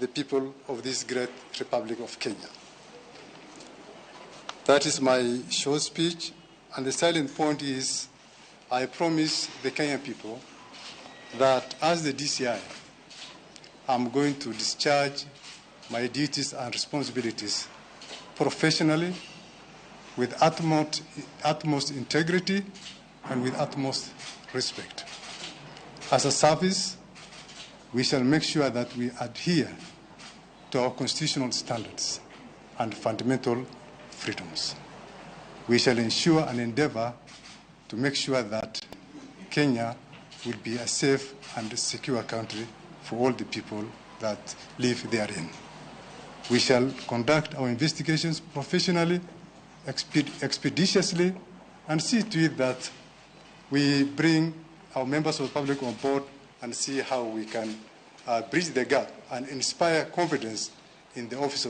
the people of this great Republic of Kenya. That is my short speech, and the silent point is I promise the Kenyan people that as the DCI, I'm going to discharge my duties and responsibilities professionally, with utmost integrity and with utmost respect. As a service, we shall make sure that we adhere to our constitutional standards and fundamental freedoms. We shall ensure and endeavor to make sure that Kenya will be a safe and secure country for all the people that live therein. We shall conduct our investigations professionally, expeditiously, and see to it that we bring our members of the public on board and see how we can bridge the gap and inspire confidence in the office of